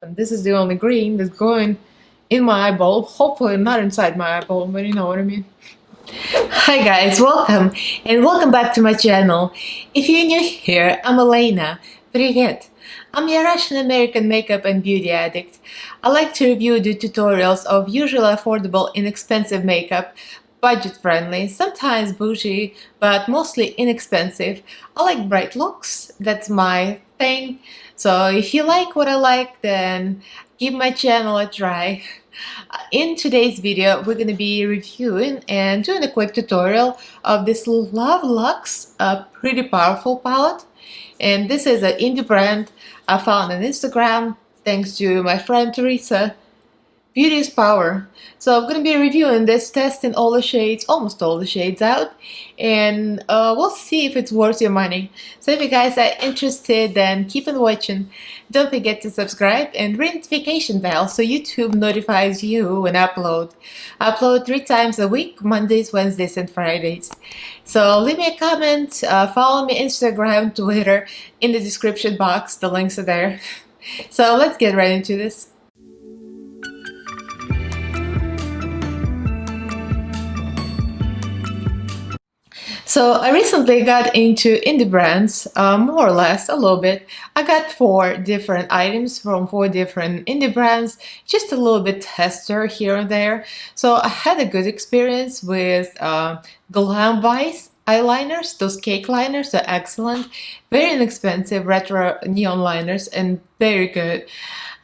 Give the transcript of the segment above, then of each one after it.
And this is the only green that's going in my eyeball. Hopefully not inside my eyeball, but you know what I mean. Hi guys, welcome and welcome back to my channel. If you're new here, I'm Elaina. Привет! I'm a Russian-American makeup and beauty addict. I like to review the tutorials of usually affordable, inexpensive makeup, budget-friendly, sometimes bougie, but mostly inexpensive. I like bright looks, that's my thing. So if you like what I like, then give my channel a try. In today's video, we're going to be reviewing and doing a quick tutorial of this Luxe Pretty Powerful palette. And this is an indie brand I found on Instagram thanks to my friend Teresa. Beauty is power. So I'm going to be reviewing this, testing all the shades, almost all the shades out, and we'll see if it's worth your money. So if you guys are interested, then keep on watching. Don't forget to subscribe and ring notification bell so YouTube notifies you when I upload. I upload 3 times a week, Mondays, Wednesdays, and Fridays. So leave me a comment, follow me Instagram, Twitter, in the description box. The links are there. So let's get right into this. So I recently got into indie brands, more or less, a little bit. I got 4 different items from 4 different indie brands, just a little bit tester here and there. So I had a good experience with Glam eyeliners. Those cake liners are excellent, very inexpensive retro neon liners and very good.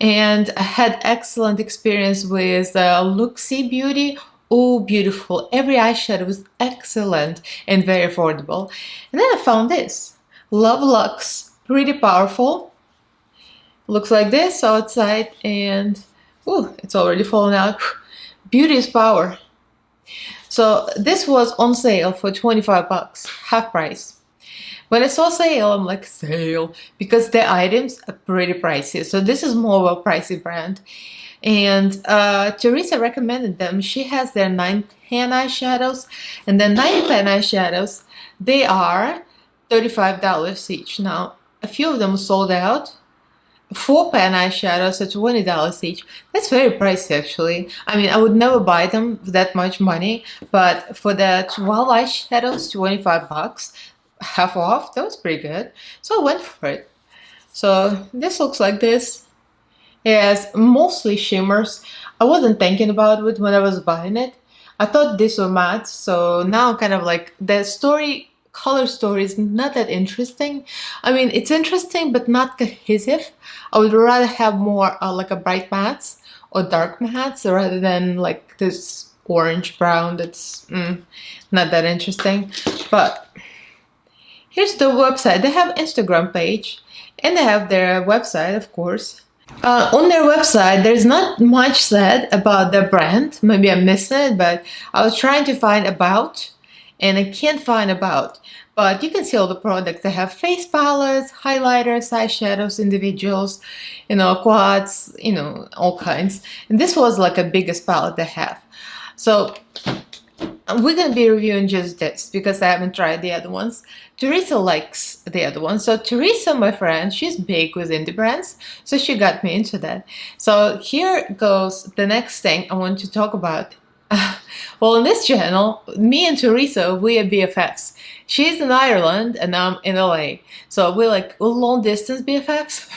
And I had excellent experience with Luxe Beauty. Oh, beautiful. Every eyeshadow was excellent and very affordable. And then I found this. Love Luxe. Pretty powerful. Looks like this outside and ooh, it's already fallen out. Beauty is power. So this was on sale for 25 bucks, half price. When I saw sale, I'm like, sale, because the items are pretty pricey. So this is more of a pricey brand. And Teresa recommended them. She has their 9 pan eyeshadows, and the 9 pan eyeshadows, they are $35 each. Now, a few of them sold out. 4 pan eyeshadows are $20 each. That's very pricey, actually. I mean, I would never buy them for that much money, but for the 12 eyeshadows, 25 bucks, half off, that was pretty good. So I went for it. So this looks like this. It has mostly shimmers. I wasn't thinking about it when I was buying it. I thought these were matte, so now kind of like the color story is not that interesting. I mean, it's interesting, but not cohesive. I would rather have more like a bright mattes or dark mattes rather than like this orange brown that's not that interesting. But here's the website. They have Instagram page and they have their website, of course. On their website, there's not much said about the brand. Maybe I missed it, but I was trying to find about, and I can't find about. But you can see all the products. They have face palettes, highlighters, eyeshadows, individuals, you know, quads, you know, all kinds. And this was like a biggest palette they have. So we're going to be reviewing just this because I haven't tried the other ones. Teresa likes the other ones. So Teresa, my friend, she's big with indie brands, so she got me into that. So here goes the next thing I want to talk about. Well, on this channel, me and Teresa, we are BFFs. She's in Ireland and I'm in LA. So we're like long distance BFFs.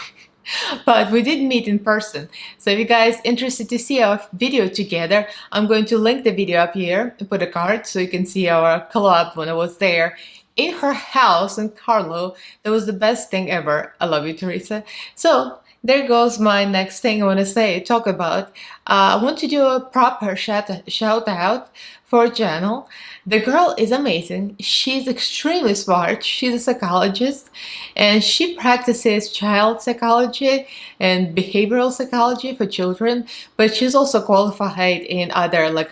But we did meet in person. So if you guys interested to see our video together, I'm going to link the video up here and put a card so you can see our collab when I was there in her house in Carlo. That was the best thing ever. I love you, Teresa. So there goes my next thing I want to talk about. I want to do a proper shout out for a channel. The girl is amazing. She's extremely smart. She's a psychologist and she practices child psychology and behavioral psychology for children, but she's also qualified in other like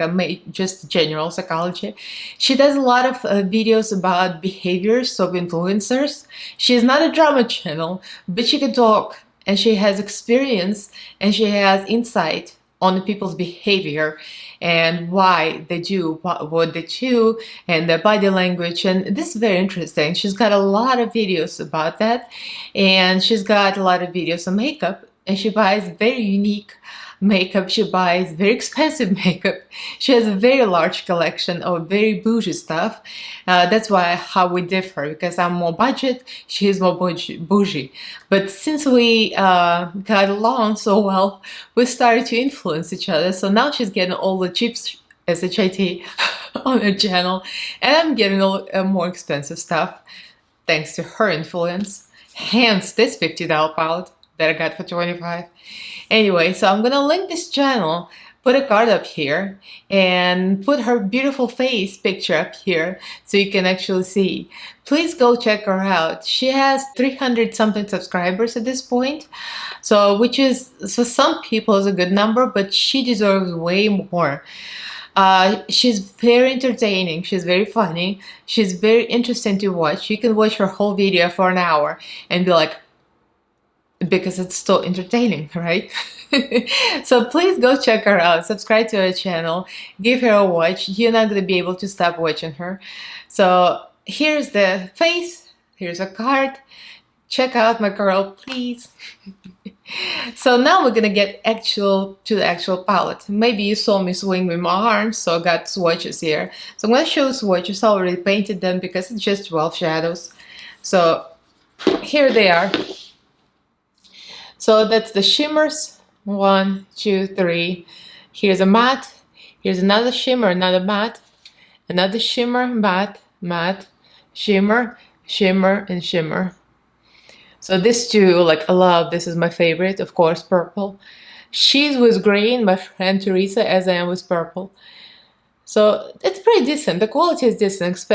just general psychology. She does a lot of videos about behaviors of influencers. She's not a drama channel, but she can talk and she has experience and she has insight on people's behavior and why they do what they do and their body language, and this is very interesting. She's got a lot of videos about that, and she's got a lot of videos on makeup. and she buys very unique makeup. She buys very expensive makeup. She has a very large collection of very bougie stuff. That's why how we differ, because I'm more budget, she is more bougie. But since we got along so well, we started to influence each other. So now she's getting all the cheap SHIT on her channel, and I'm getting all more expensive stuff thanks to her influence. Hence this $50 palette that I got for $25. Anyway, so I'm gonna link this channel, put a card up here, and put her beautiful face picture up here so you can actually see. Please go check her out. She has 300 something subscribers at this point, so which is for some people is a good number, but she deserves way more. She's very entertaining, she's very funny, she's very interesting to watch. You can watch her whole video for an hour and be like, because it's still entertaining, right? So please go check her out, subscribe to her channel, give her a watch. You're not going to be able to stop watching her. So here's the face, here's a card. Check out my girl, please. So now we're gonna get to the actual palette. Maybe you saw me swing with my arms, so I got swatches here. So I'm gonna show swatches. I already painted them because it's just 12 shadows. So here they are. So that's the shimmers. 1, 2, 3. Here's a matte. Here's another shimmer, another matte, another shimmer, matte, matte, shimmer, shimmer, and shimmer. So these two, like, I love. This is my favorite, of course, purple. She's with green, my friend Teresa, as I am with purple. So it's pretty decent. The quality is decent,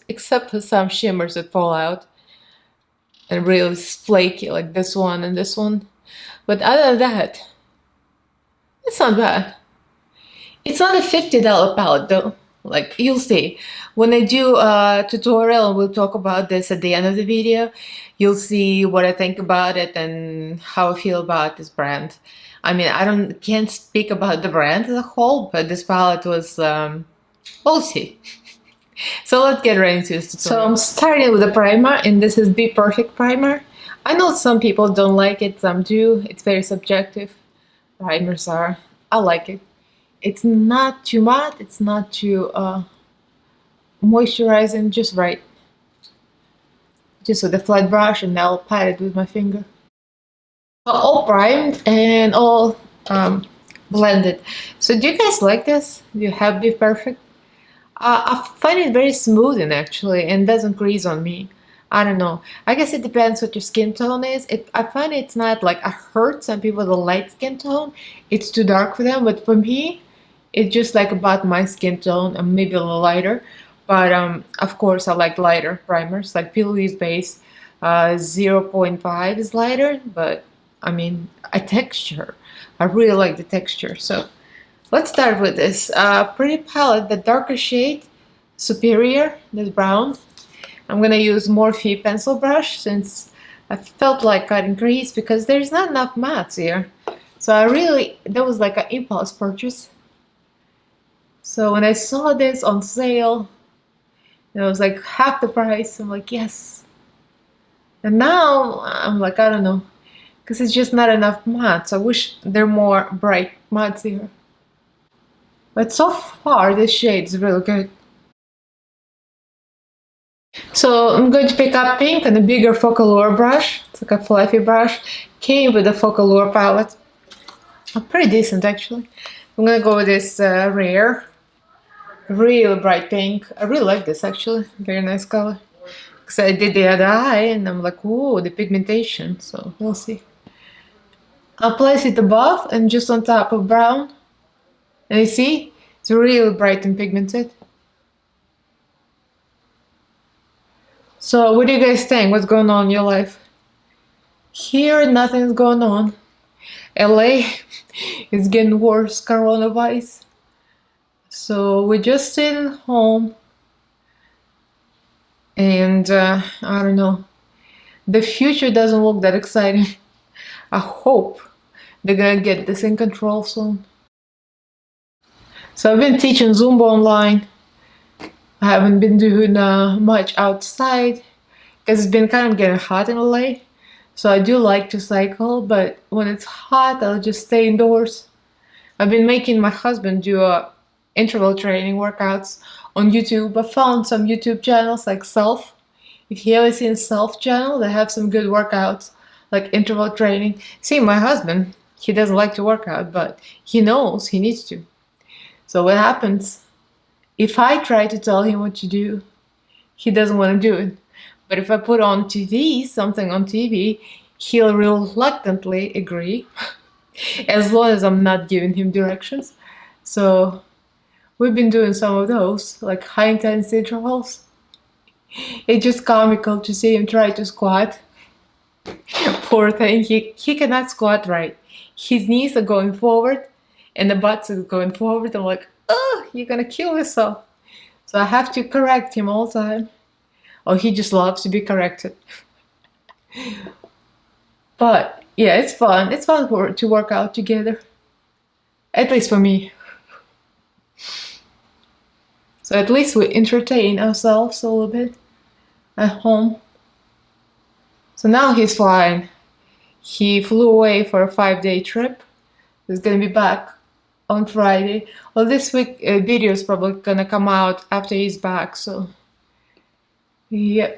except for some shimmers that fall out and really flaky, like this one and this one. But other than that, it's not bad. It's not a $50 palette though. Like, you'll see. When I do a tutorial, and we'll talk about this at the end of the video, you'll see what I think about it and how I feel about this brand. I mean, can't speak about the brand as a whole, but this palette was, we'll see. So let's get right into this tutorial. So I'm starting with a primer, and this is Be Perfect primer. I know some people don't like it, some do. It's very subjective. Primers are. I like it. It's not too matte, it's not too moisturizing, just right. Just with a flat brush, and I'll pat it with my finger. All primed and all blended. So do you guys like this? Do you have Be Perfect? I find it very smoothing actually, and doesn't crease on me. I don't know. I guess it depends what your skin tone is. I find it's not like, I heard some people with a light skin tone, it's too dark for them, but for me, it's just like about my skin tone, and maybe a little lighter. But of course, I like lighter primers, like Pillowy's base 0.5 is lighter, but I mean, a texture. I really like the texture. So let's start with this pretty palette, the darker shade, Superior, this brown. I'm gonna use Morphe pencil brush since I felt like cutting crease because there's not enough mattes here. So that was like an impulse purchase. So when I saw this on sale, it was like half the price. I'm like, yes. And now I'm like, I don't know, because it's just not enough mattes. I wish there were more bright mattes here. But so far, this shade is really good. So I'm going to pick up pink and a bigger Focallure brush. It's like a fluffy brush. Came with the Focallure palette. Pretty decent actually. I'm gonna go with this rare, really bright pink. I really like this actually. Very nice color. Because I did the other eye and I'm like, ooh, the pigmentation. So we'll see. I'll place it above and just on top of brown. And you see, it's really bright and pigmented. So what do you guys think? What's going on in your life? Here, nothing's going on. LA is getting worse, coronavirus. So we're just sitting home. And I don't know. The future doesn't look that exciting. I hope they're gonna get this in control soon. So I've been teaching Zumba online. I haven't been doing much outside because it's been kind of getting hot in LA. So I do like to cycle, but when it's hot, I'll just stay indoors. I've been making my husband do interval training workouts on YouTube. I found some YouTube channels like Self. If you ever seen Self channel, they have some good workouts like interval training. See, my husband, he doesn't like to work out, but he knows he needs to. So what happens? If I try to tell him what to do, he doesn't want to do it. But if I put on TV, something on TV, he'll reluctantly agree, as long as I'm not giving him directions. So we've been doing some of those, like high intensity intervals. It's just comical to see him try to squat. Poor thing, he cannot squat right. His knees are going forward and the butts are going forward. I'm like, oh, you're gonna kill yourself. So I have to correct him all the time. Oh, he just loves to be corrected. But yeah, it's fun. It's fun to work out together. At least for me. So at least we entertain ourselves a little bit at home. So now he's flying. He flew away for a 5-day trip. He's gonna be back on Friday. Well, this week video is probably gonna come out after he's back. So yeah.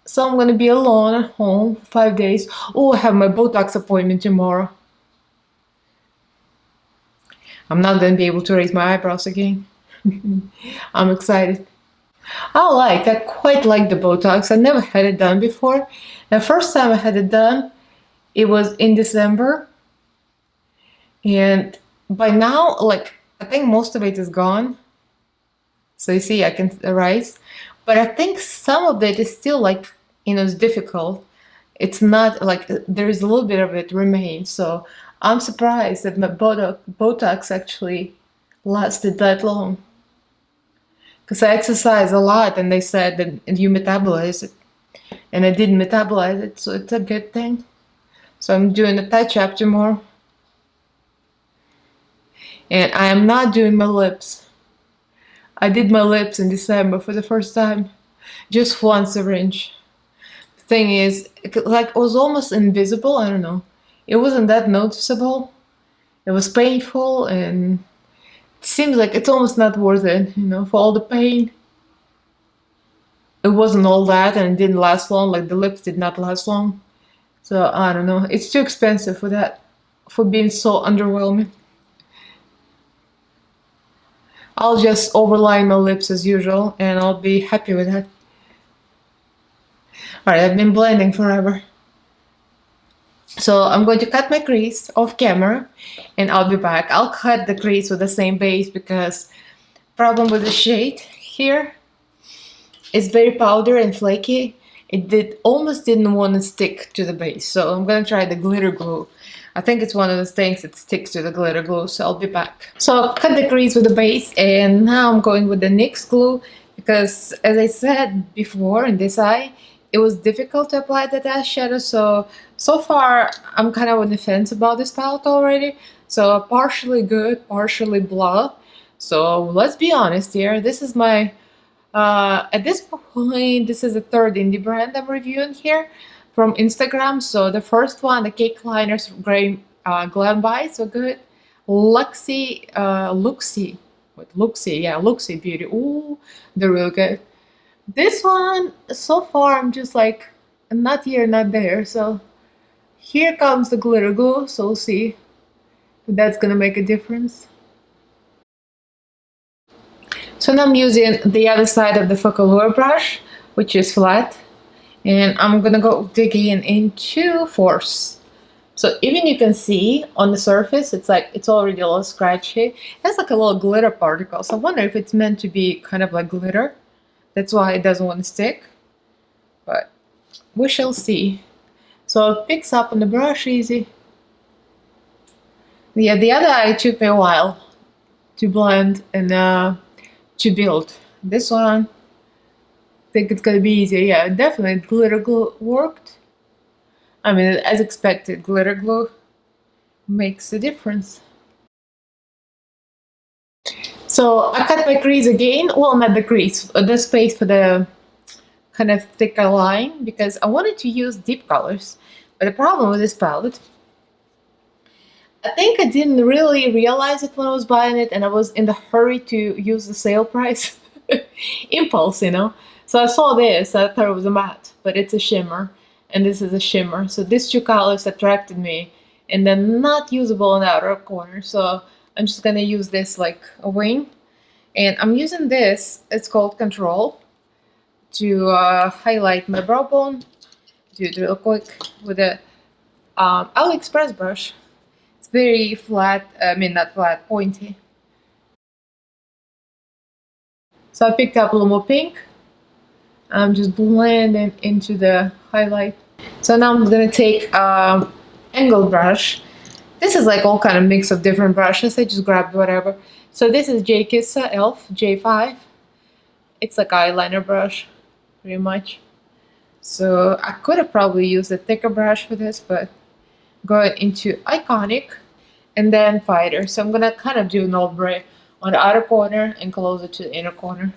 So I'm gonna be alone at home 5 days. Oh, I have my Botox appointment tomorrow. I'm not gonna be able to raise my eyebrows again. I'm excited. I quite like the Botox. I never had it done before. The first time I had it done, it was in December. And by now, like, I think most of it is gone. So you see, I can erase. But I think some of it is still like, it's difficult. It's not like, there is a little bit of it remains. So I'm surprised that my Botox actually lasted that long. Because I exercise a lot and they said that you metabolize it. And I didn't metabolize it, so it's a good thing. So I'm doing a touch-up tomorrow. And I am not doing my lips. I did my lips in December for the first time. Just one syringe. The thing is, like, it was almost invisible, I don't know. It wasn't that noticeable. It was painful and it seems like it's almost not worth it, for all the pain. It wasn't all that and it didn't last long, like the lips did not last long. So I don't know, it's too expensive for that, for being so underwhelming. I'll just overline my lips as usual and I'll be happy with that. Alright, I've been blending forever. So I'm going to cut my crease off camera and I'll be back. I'll cut the crease with the same base because problem with the shade here, it's very powdery and flaky. It almost didn't want to stick to the base. So I'm going to try the glitter glue. I think it's one of those things that sticks to the glitter glue, so I'll be back. So I'll cut the crease with the base and now I'm going with the NYX glue because as I said before in this eye, it was difficult to apply that eyeshadow, so far I'm kind of on the fence about this palette already. So partially good, partially blah. So let's be honest here, this is my, at this point, this is the third indie brand I'm reviewing here from Instagram. So the first one, the cake liners from Glam buys were good. Luxe Beauty, ooh, they're real good. This one, so far, I'm just like, not here, not there. So here comes the glitter glue. So we'll see if that's gonna make a difference. So now I'm using the other side of the Focallure brush, which is flat. And I'm gonna go digging into Force. So even you can see on the surface, it's like, it's already a little scratchy. It has like a little glitter particle. So I wonder if it's meant to be kind of like glitter. That's why it doesn't want to stick, but we shall see. So it picks up on the brush easy. Yeah, the other eye took me a while to blend and to build. This one, I think it's gonna be easier. Yeah, definitely glitter glue worked. I mean, as expected, glitter glue makes a difference. So I cut my crease again. Well, not the crease, the space for the kind of thicker line because I wanted to use deep colors. But the problem with this palette, I think I didn't really realize it when I was buying it, and I was in the hurry to use the sale price. Impulse, you know. So I saw this, I thought it was a matte, but it's a shimmer, and this is a shimmer. So these two colors attracted me, and they're not usable in the outer corner. So I'm just gonna use this like a wing, and I'm using this. It's called Control to highlight my brow bone. Do it real quick with a AliExpress brush. It's very flat. I mean, not flat, pointy. So I picked up a little more pink. I'm just blending into the highlight. So now I'm gonna take angled brush. This is like all kind of mix of different brushes. I just grabbed whatever. So this is J-Kissa Elf J5. It's like eyeliner brush, pretty much. So I could have probably used a thicker brush for this, but going into Iconic and then Fighter. So I'm gonna kind of do an ombre on the outer corner and closer to the inner corner.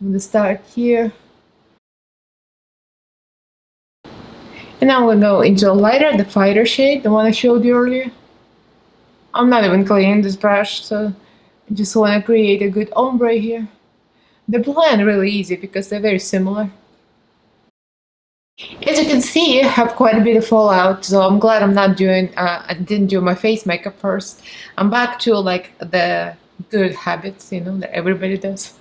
I'm gonna start here. And now I'm gonna go into a lighter, the Fighter shade, the one I showed you earlier. I'm not even cleaning this brush, so I just want to create a good ombre here. They blend really easy because they're very similar. As you can see, I have quite a bit of fallout, so I'm glad I'm not doing, I didn't do my face makeup first. I'm back to like the good habits, you know, that everybody does.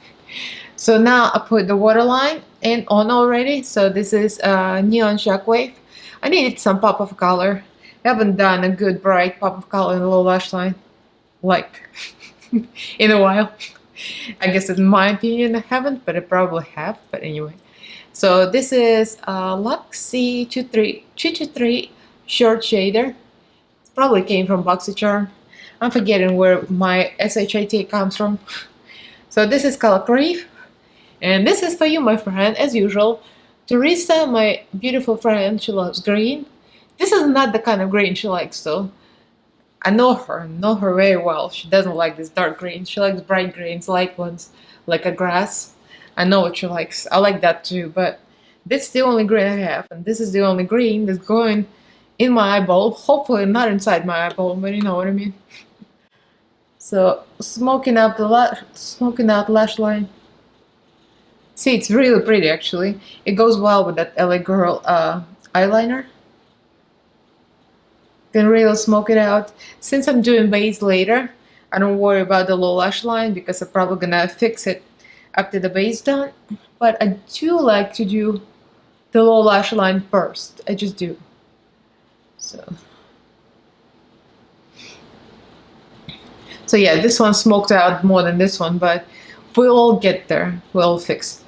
So now I put the waterline in on already. So this is Neon Shockwave. I needed some pop of color. I haven't done a good bright pop of color in the low lash line, like, in a while. I guess in my opinion I haven't, but I probably have, but anyway. So this is Luxe 223 short shader. It probably came from BoxyCharm. I'm forgetting where my SHIT comes from. So this is color Creep. And this is for you, my friend, as usual. Teresa, my beautiful friend, she loves green. This is not the kind of green she likes, though. I know her very well. She doesn't like this dark green. She likes bright greens, light ones, like a grass. I know what she likes. I like that too, but this is the only green I have, and this is the only green that's going in my eyeball. Hopefully not inside my eyeball, but you know what I mean. So smoking out lash line. See, it's really pretty actually. It goes well with that LA Girl eyeliner. Can really smoke it out. Since I'm doing base later, I don't worry about the low lash line because I'm probably gonna fix it after the base done. But I do like to do the low lash line first. I just do. So yeah, this one smoked out more than this one, but we'll get there. We'll fix it.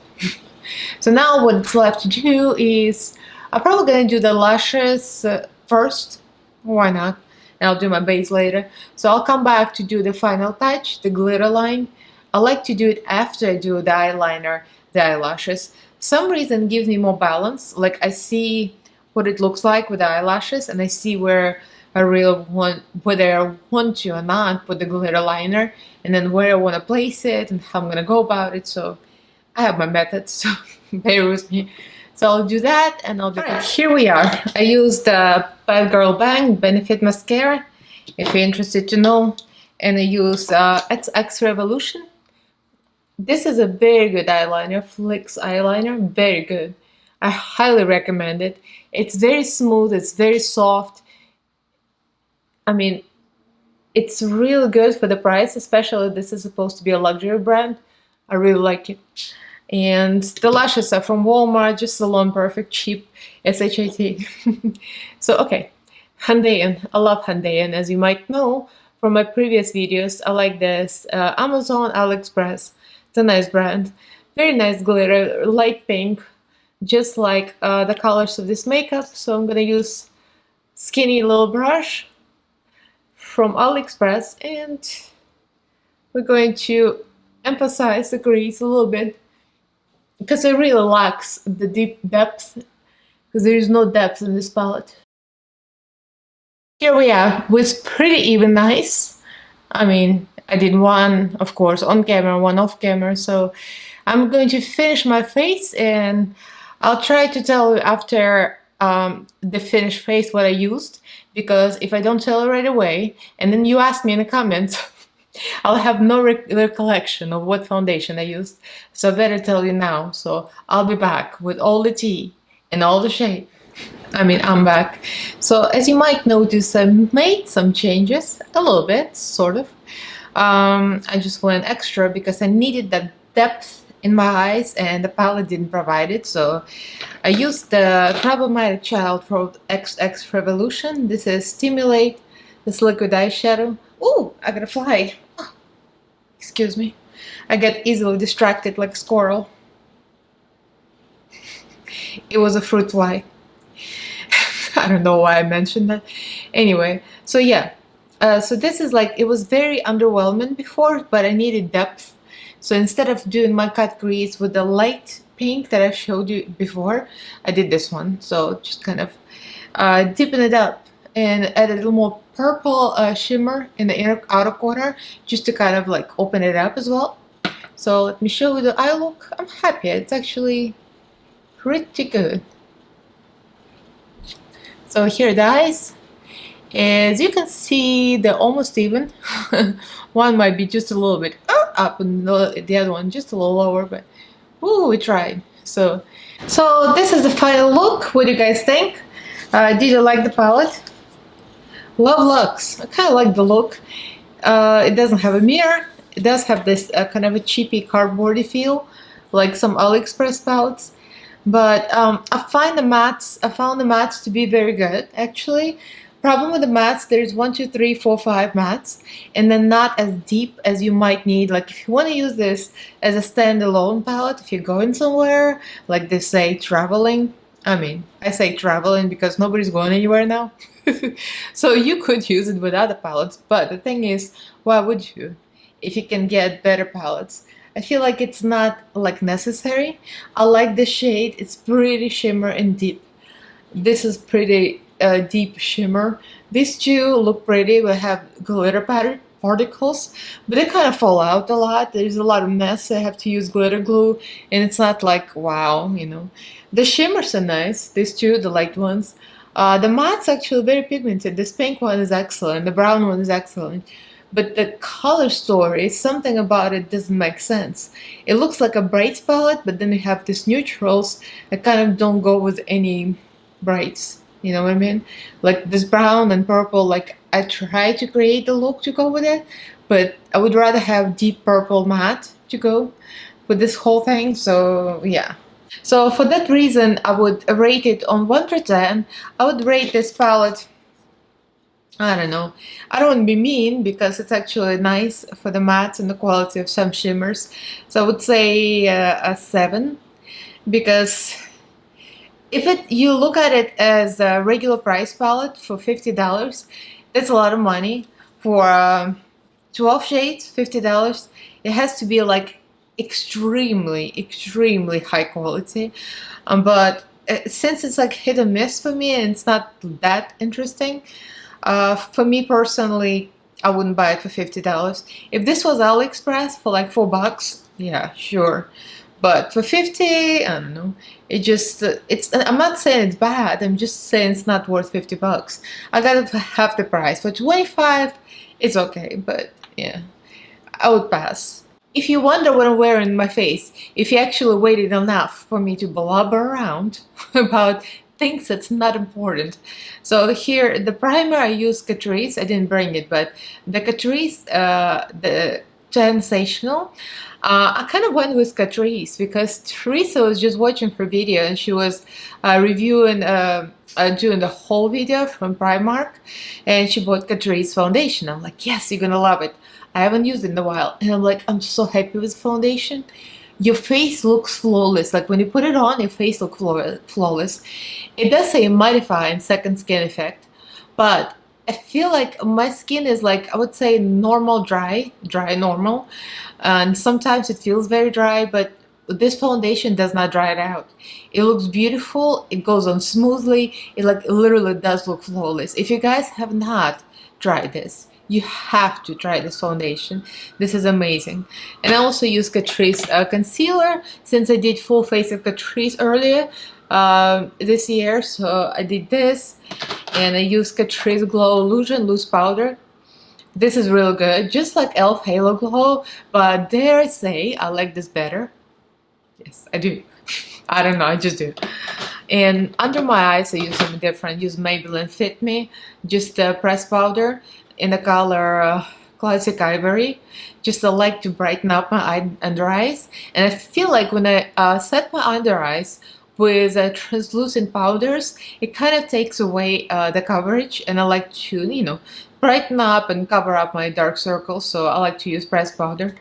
So now what's left to do is I'm probably gonna do the lashes first. Why not? And I'll do my base later. So I'll come back to do the final touch, the glitter line. I like to do it after I do the eyeliner, the eyelashes. Some reason gives me more balance. Like I see what it looks like with the eyelashes, and I see where I really want, whether I want to or not, put the glitter liner, and then where I want to place it and how I'm gonna go about it. So I have my methods, so bear with me. So I'll do that, and I'll do that. Here we are. I used the Bad Girl Bang Benefit Mascara, if you're interested to know. And I used XX Revolution. This is a very good eyeliner, Flicks eyeliner, very good. I highly recommend it. It's very smooth, it's very soft. I mean, it's really good for the price, especially this is supposed to be a luxury brand. I really like it. And the lashes are from Walmart, just Salon Perfect, cheap, SHIT. So, okay, Handayan. I love Handayan. As you might know from my previous videos, I like this Amazon, AliExpress. It's a nice brand. Very nice glitter, light pink, just like the colors of this makeup. So I'm gonna use skinny little brush from AliExpress, and we're going to emphasize the crease a little bit because it really lacks the deep depth, because there is no depth in this palette. Here we are with pretty even nice. I mean, I did one, of course, on camera, one off camera, so I'm going to finish my face, and I'll try to tell you after the finished face what I used, because if I don't tell you right away and then you ask me in the comments, I'll have no recollection of what foundation I used. So I better tell you now. So I'll be back with all the tea and all the shade. I mean, I'm back. So as you might notice, I made some changes, a little bit, sort of. I just went extra because I needed that depth in my eyes, and the palette didn't provide it. So I used the Problematic Child from XX Revolution. This is Stimulate, this liquid eyeshadow. Ooh, I got a fly. Oh, excuse me. I get easily distracted like a squirrel. It was a fruit fly. I don't know why I mentioned that. Anyway, so yeah. So this is like, it was very underwhelming before, but I needed depth. So instead of doing my cut crease with the light pink that I showed you before, I did this one. So just kind of deepen it up and add a little more purple shimmer in the outer corner, just to kind of like open it up as well. So let me show you the eye look. I'm happy. It's actually pretty good. So here are the eyes. As you can see, they're almost even. One might be just a little bit up and the other one just a little lower, but ooh, we tried. So this is the final look. What do you guys think? Did you like the palette? Love Luxe. I kind of like the look. It doesn't have a mirror. It does have this kind of a cheapy cardboardy feel, like some AliExpress palettes. But I found the mattes to be very good, actually. Problem with the mattes, there's 1, 2, 3, 4, 5 mattes, and then not as deep as you might need. Like if you want to use this as a standalone palette, if you're going somewhere, like they say traveling. I mean, I say traveling because nobody's going anywhere now. So you could use it with other palettes, but the thing is, why would you? If you can get better palettes. I feel like it's not like necessary. I like the shade. It's pretty shimmer and deep. This is pretty deep shimmer. These two look pretty, but have glitter particles, but they kind of fall out a lot. There's a lot of mess. I have to use glitter glue, and it's not like wow, you know. The shimmers are nice. These two, the light ones. The matte's actually very pigmented. This pink one is excellent. The brown one is excellent. But the color story, something about it doesn't make sense. It looks like a bright palette, but then you have these neutrals that kind of don't go with any brights. You know what I mean? Like this brown and purple, like I try to create the look to go with it, but I would rather have deep purple matte to go with this whole thing. So yeah. So for that reason, I would rate it on 1 to 10. I would rate this palette, I don't know. I don't want to be mean because it's actually nice for the mattes and the quality of some shimmers. So I would say a 7, because if you look at it as a regular price palette for $50, that's a lot of money. For 12 shades, $50, it has to be like extremely, extremely high quality. But since it's like hit or miss for me and it's not that interesting, for me personally, I wouldn't buy it for $50. If this was AliExpress for like $4, yeah, sure. But for 50, I don't know. It just, I'm not saying it's bad. I'm just saying it's not worth $50. I got it for half the price. For 25, it's okay. But yeah, I would pass. If you wonder what I'm wearing in my face, if you actually waited enough for me to blubber around about things that's not important. So here, the primer, I use Catrice. I didn't bring it, but the Catrice, the Sensational. I kind of went with Catrice because Teresa was just watching her video and she was reviewing, doing the whole video from Primark, and she bought Catrice foundation. I'm like, yes, you're gonna love it. I haven't used it in a while, and I'm like, I'm so happy with foundation. Your face looks flawless. Like when you put it on, your face looks flawless. It does say mattify and second skin effect, but I feel like my skin is like, I would say normal, dry normal, and sometimes it feels very dry, but this foundation does not dry it out. It looks beautiful, it goes on smoothly, it like literally does look flawless. If you guys have not tried this, You have to try this foundation. This is amazing. And I also use Catrice concealer, since I did full face of Catrice earlier this year. So I did this, and I used Catrice Glow Illusion Loose Powder. This is real good, just like e.l.f. Halo Glow, but dare I say I like this better. Yes, I do. I don't know, I just do. And under my eyes, I use something different. I use Maybelline Fit Me, just pressed powder in the color Classic Ivory. Just I like to brighten up my under eyes. And I feel like when I set my under eyes with translucent powders, it kind of takes away the coverage. And I like to, you know, brighten up and cover up my dark circles. So I like to use pressed powder.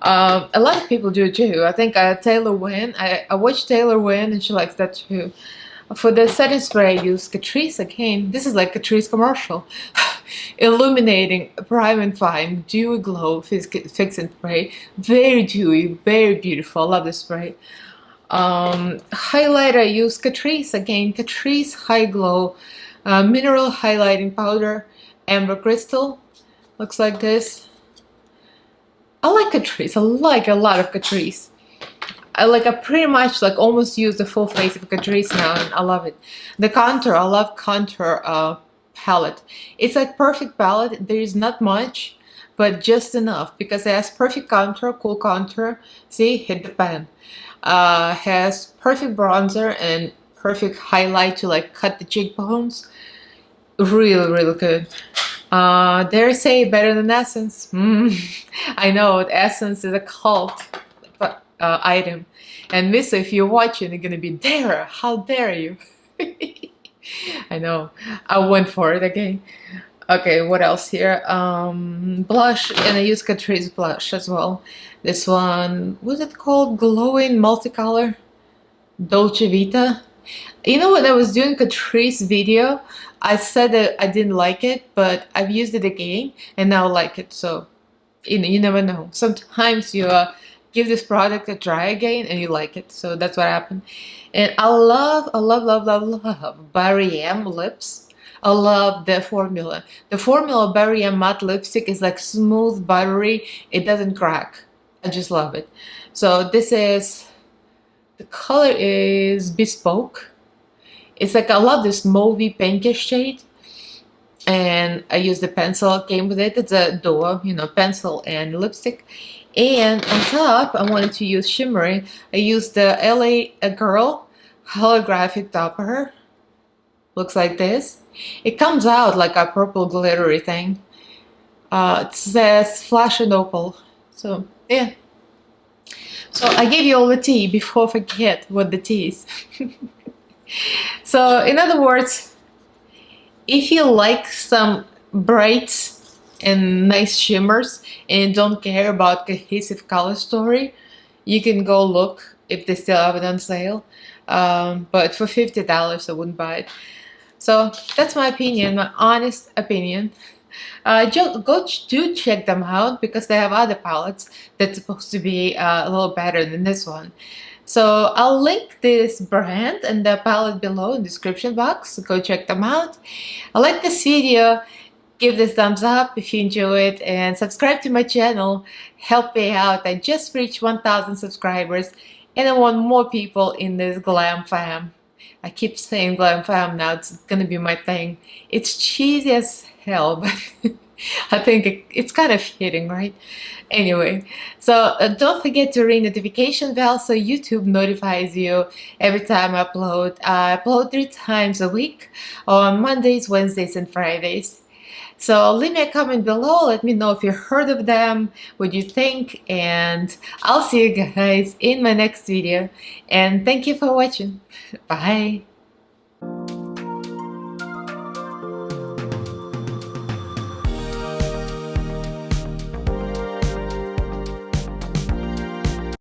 A lot of people do too. I think Taylor Wynn, I watched Taylor Wynn and she likes that too. For the setting spray, I use Catrice again. This is like Catrice commercial. Illuminating Prime and Fine Dewy Glow Fixing Spray. Very dewy, very beautiful. I love this spray. Highlighter, I use Catrice again. Catrice High Glow Mineral Highlighting Powder. Amber Crystal. Looks like this. I like Catrice. I like a lot of Catrice. I pretty much like almost use the full face of Catrice now, and I love it. The contour, I love contour palette. It's like perfect palette. There is not much, but just enough, because it has perfect contour, cool contour. See, hit the pan. Has perfect bronzer and perfect highlight to like cut the cheekbones. Really, really good. Dare I say better than Essence? I know Essence is a cult item, and Miss, if you're watching, you're gonna be there. How dare you? I know. I went for it again. Okay, what else here? Blush, and I use Catrice blush as well. This one, what's it called? Glowing Multicolor Dolce Vita. You know, when I was doing Catrice video, I said that I didn't like it, but I've used it again and now I like it. So, you never know. Sometimes you give this product a try again and you like it. So that's what happened. And I love Barry M lips. I love the formula. The formula Barry M matte lipstick is like smooth, buttery. It doesn't crack. I just love it. So this is, the color is Bespoke. It's like, I love this mauvey pinkish shade, and I use the pencil came with it. It's a duo, you know, pencil and lipstick. And on top, I wanted to use shimmery. I used the LA Girl holographic topper. Looks like this. It comes out like a purple glittery thing. It says Flash and Opal. So yeah. So I gave you all the tea before I forget what the tea is. So in other words, if you like some brights and nice shimmers and don't care about cohesive color story, you can go look if they still have it on sale. But for $50, I wouldn't buy it. So that's my opinion, my honest opinion. Do check them out, because they have other palettes that's supposed to be a little better than this one. So I'll link this brand and the palette below in the description box, so go check them out. I like this video. Give this thumbs up if you enjoy it, and subscribe to my channel. Help me out. I just reached 1,000 subscribers and I want more people in this Glam fam. I keep saying Glam fam now. It's gonna be my thing. It's cheesy as hell, but I think it's kind of hitting, right? Anyway, so don't forget to ring the notification bell so YouTube notifies you every time I upload. I upload 3 times a week on Mondays, Wednesdays, and Fridays. So leave me a comment below. Let me know if you heard of them, what you think, and I'll see you guys in my next video. And thank you for watching. Bye.